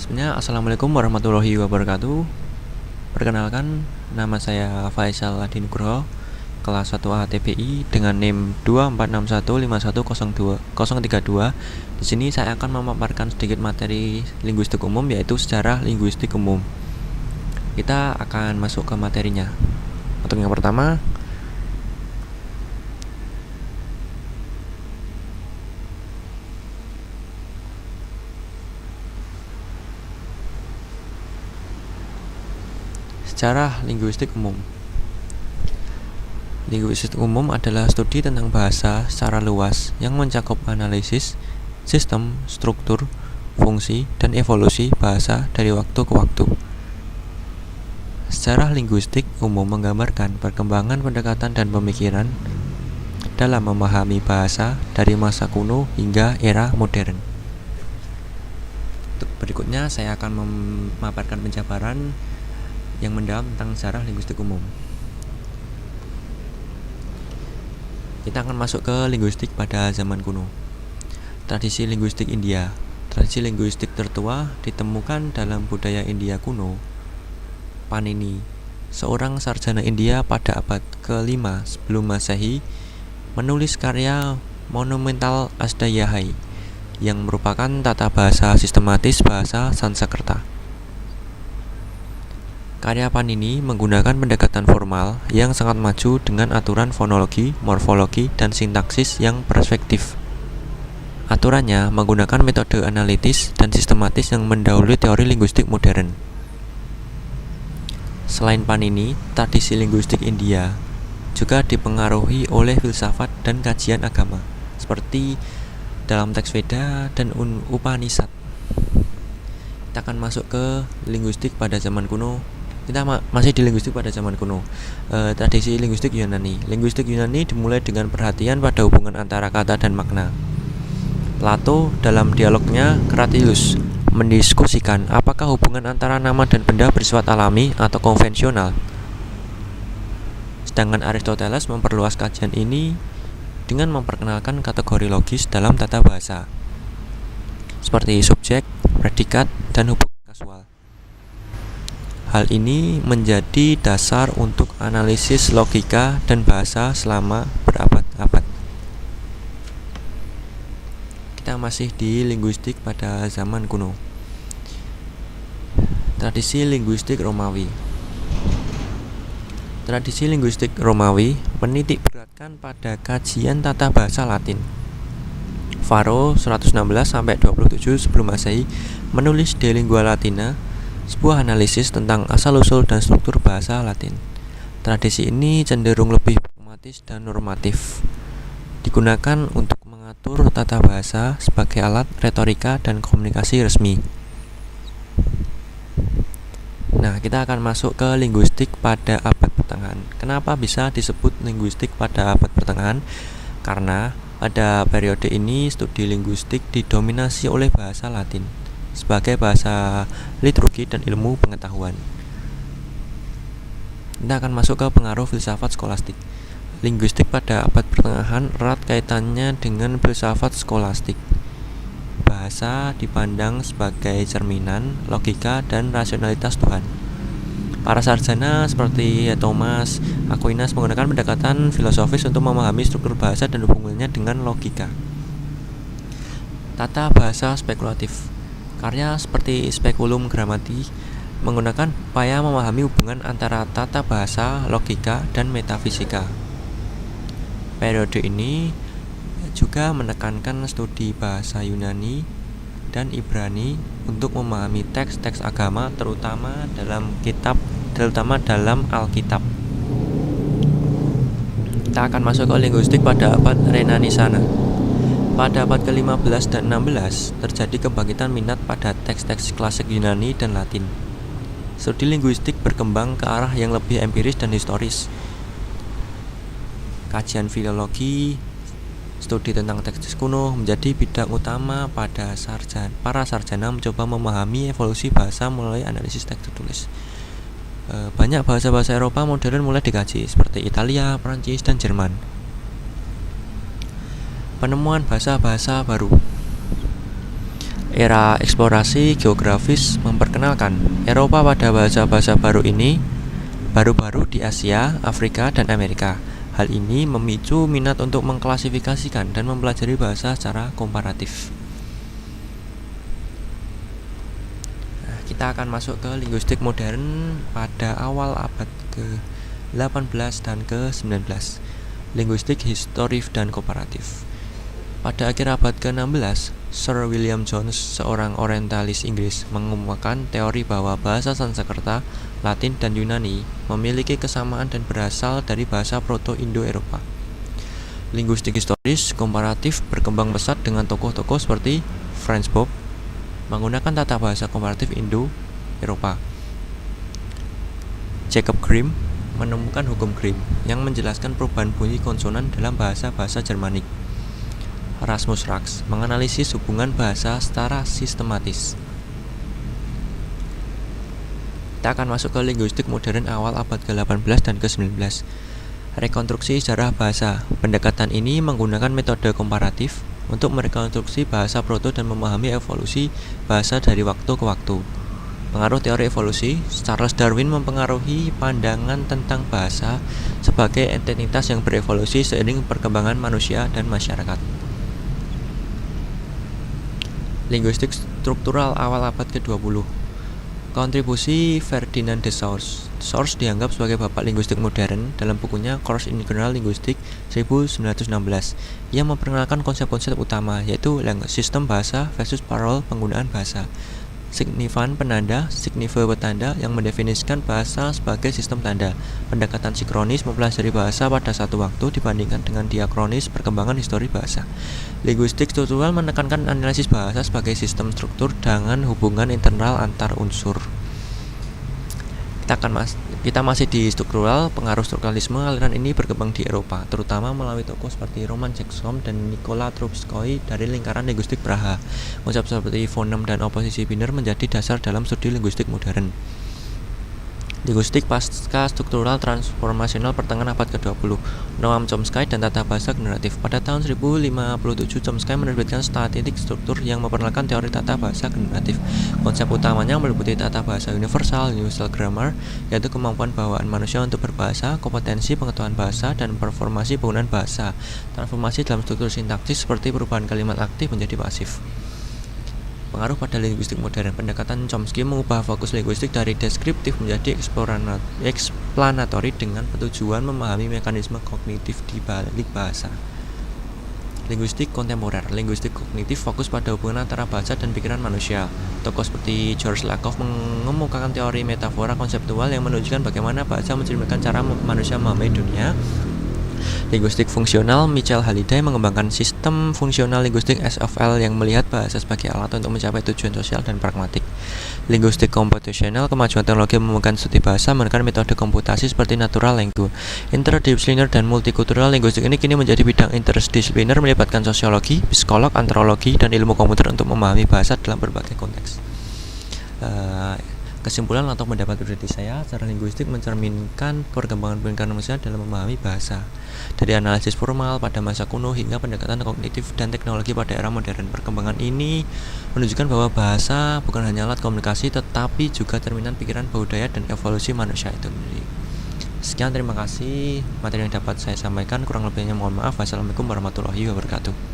Sebenarnya Assalamualaikum warahmatullahi wabarakatuh. Perkenalkan, nama saya Faisal Adi Nugroho, kelas 1A TBI dengan NIM 24615102 Di sini saya akan memaparkan sedikit materi linguistik umum, yaitu sejarah linguistik umum. Kita akan masuk ke materinya. Untuk yang pertama, sejarah linguistik umum. Linguistik umum adalah studi tentang bahasa secara luas yang mencakup analisis, sistem, struktur, fungsi, dan evolusi bahasa dari waktu ke waktu. Sejarah linguistik umum menggambarkan perkembangan pendekatan dan pemikiran dalam memahami bahasa dari masa kuno hingga era modern. Untuk berikutnya saya akan memaparkan penjabaran yang mendalam tentang sejarah linguistik umum. Kita akan masuk ke linguistik pada zaman kuno. Tradisi linguistik India. Tradisi linguistik tertua ditemukan dalam budaya India kuno. Panini, seorang sarjana India pada abad ke-5 sebelum Masehi, menulis karya monumental Ashdayahai yang merupakan tata bahasa sistematis bahasa Sanskerta. Karya Panini menggunakan pendekatan formal yang sangat maju dengan aturan fonologi, morfologi, dan sintaksis yang perspektif. Aturannya menggunakan metode analitis dan sistematis yang mendahului teori linguistik modern. Selain Panini, tradisi linguistik India juga dipengaruhi oleh filsafat dan kajian agama, seperti dalam teks Veda dan Upanishad. Kita akan masuk ke linguistik pada zaman kuno. Kita masih di linguistik pada zaman kuno. Tradisi linguistik Yunani. Linguistik Yunani dimulai dengan perhatian pada hubungan antara kata dan makna. Plato dalam dialognya Cratylus mendiskusikan apakah hubungan antara nama dan benda bersifat alami atau konvensional. Sedangkan Aristoteles memperluas kajian ini dengan memperkenalkan kategori logis dalam tata bahasa, seperti subjek, predikat, dan hubungan kasual. Hal ini menjadi dasar untuk analisis logika dan bahasa selama berabad-abad. Kita masih di linguistik pada zaman kuno. Tradisi linguistik Romawi. Tradisi linguistik Romawi menitik beratkan pada kajian tata bahasa Latin. Varro 116-27 sebelum Masehi menulis De Lingua Latina, sebuah analisis tentang asal-usul dan struktur bahasa Latin. Tradisi ini cenderung lebih pragmatis dan normatif, digunakan untuk mengatur tata bahasa sebagai alat retorika dan komunikasi resmi. Nah, kita akan masuk ke linguistik pada abad pertengahan. Kenapa bisa disebut linguistik pada abad pertengahan? Karena pada periode ini studi linguistik didominasi oleh bahasa Latin sebagai bahasa liturgi dan ilmu pengetahuan. Kita akan masuk ke pengaruh filsafat skolastik. Linguistik pada abad pertengahan erat kaitannya dengan filsafat skolastik. Bahasa dipandang sebagai cerminan logika dan rasionalitas Tuhan. Para sarjana seperti Thomas Aquinas menggunakan pendekatan filosofis untuk memahami struktur bahasa dan hubungannya dengan logika. Tata bahasa spekulatif. Karya seperti Speculum Grammatici menggunakan upaya memahami hubungan antara tata bahasa, logika, dan metafisika. Periode ini juga menekankan studi bahasa Yunani dan Ibrani untuk memahami teks-teks agama, terutama dalam Alkitab. Kita akan masuk ke linguistik pada abad Renaisans. Pada abad ke-15 dan 16 terjadi kebangkitan minat pada teks-teks klasik Yunani dan Latin. Studi linguistik berkembang ke arah yang lebih empiris dan historis. Kajian filologi, studi tentang teks kuno menjadi bidang utama pada para sarjana mencoba memahami evolusi bahasa melalui analisis teks tertulis. Banyak bahasa-bahasa Eropa modern mulai dikaji, seperti Italia, Prancis, dan Jerman. Penemuan bahasa-bahasa baru. Era eksplorasi geografis memperkenalkan Eropa pada bahasa-bahasa baru di Asia, Afrika, dan Amerika. Hal ini memicu minat untuk mengklasifikasikan dan mempelajari bahasa secara komparatif. Kita akan masuk ke linguistik modern pada awal abad ke-18 dan ke-19. Linguistik historif dan komparatif. Pada akhir abad ke-16, Sir William Jones, seorang orientalis Inggris, mengemukakan teori bahwa bahasa Sanskerta, Latin, dan Yunani memiliki kesamaan dan berasal dari bahasa Proto-Indo-Eropa. Linguistik historis komparatif berkembang pesat dengan tokoh-tokoh seperti Franz Bopp menggunakan tata bahasa komparatif Indo-Eropa. Jacob Grimm menemukan hukum Grimm yang menjelaskan perubahan bunyi konsonan dalam bahasa-bahasa Jermanik. Rasmus Raks menganalisis hubungan bahasa secara sistematis. Kita akan masuk ke linguistik modern awal abad ke-18 dan ke-19. Rekonstruksi sejarah bahasa. Pendekatan ini menggunakan metode komparatif untuk merekonstruksi bahasa proto dan memahami evolusi bahasa dari waktu ke waktu. Pengaruh teori evolusi. Charles Darwin mempengaruhi pandangan tentang bahasa sebagai entitas yang berevolusi seiring perkembangan manusia dan masyarakat. Linguistik struktural awal abad ke-20. Kontribusi Ferdinand de Saussure. Saussure dianggap sebagai bapak linguistik modern dalam bukunya Course in General Linguistics 1916. Ia memperkenalkan konsep-konsep utama, yaitu sistem bahasa versus parol penggunaan bahasa. Signifan penanda, signife petanda yang mendefinisikan bahasa sebagai sistem tanda. Pendekatan sinkronis mempelajari bahasa pada satu waktu dibandingkan dengan diakronis perkembangan histori bahasa. Linguistik struktural menekankan analisis bahasa sebagai sistem struktur dengan hubungan internal antar unsur. Kita masih di struktural. Pengaruh strukturalisme. Aliran ini berkembang di Eropa, terutama melalui tokoh seperti Roman Jackson dan Nikola Trubetskoy dari lingkaran linguistik Praha. Konsep seperti fonem dan oposisi biner menjadi dasar dalam studi linguistik modern. Linguistik pasca struktural transformasional pertengahan abad ke-20. Noam Chomsky dan tata bahasa generatif. Pada tahun 1057, Chomsky menerbitkan statistik struktur yang memperkenalkan teori tata bahasa generatif. Konsep utamanya meliputi tata bahasa universal grammar, yaitu kemampuan bawaan manusia untuk berbahasa, kompetensi pengetahuan bahasa, dan performasi penggunaan bahasa. Transformasi dalam struktur sintaksis seperti perubahan kalimat aktif menjadi pasif. Pengaruh pada linguistik modern. Pendekatan Chomsky mengubah fokus linguistik dari deskriptif menjadi eksplanatori dengan tujuan memahami mekanisme kognitif di balik bahasa. Linguistik kontemporer. Linguistik kognitif fokus pada hubungan antara bahasa dan pikiran manusia. Tokoh seperti George Lakoff mengemukakan teori metafora konseptual yang menunjukkan bagaimana bahasa mencerminkan cara manusia memahami dunia. Linguistik fungsional. Michel Halliday mengembangkan sistem fungsional linguistik SFL yang melihat bahasa sebagai alat untuk mencapai tujuan sosial dan pragmatik. Linguistik komputasional. Kemajuan teknologi memungkinkan studi bahasa menggunakan metode komputasi seperti natural language. Interdisipliner dan multikultural. Linguistik ini kini menjadi bidang interdisipliner melibatkan sosiologi, psikolog, antropologi, dan ilmu komputer untuk memahami bahasa dalam berbagai konteks. Kesimpulan atau pendapat pribadi saya, secara linguistik mencerminkan perkembangan pikiran manusia dalam memahami bahasa. Dari analisis formal pada masa kuno hingga pendekatan kognitif dan teknologi pada era modern, perkembangan ini menunjukkan bahwa bahasa bukan hanya alat komunikasi tetapi juga cerminan pikiran, budaya, dan evolusi manusia itu sendiri. Sekian, terima kasih materi yang dapat saya sampaikan. Kurang lebihnya mohon maaf. Wassalamualaikum warahmatullahi wabarakatuh.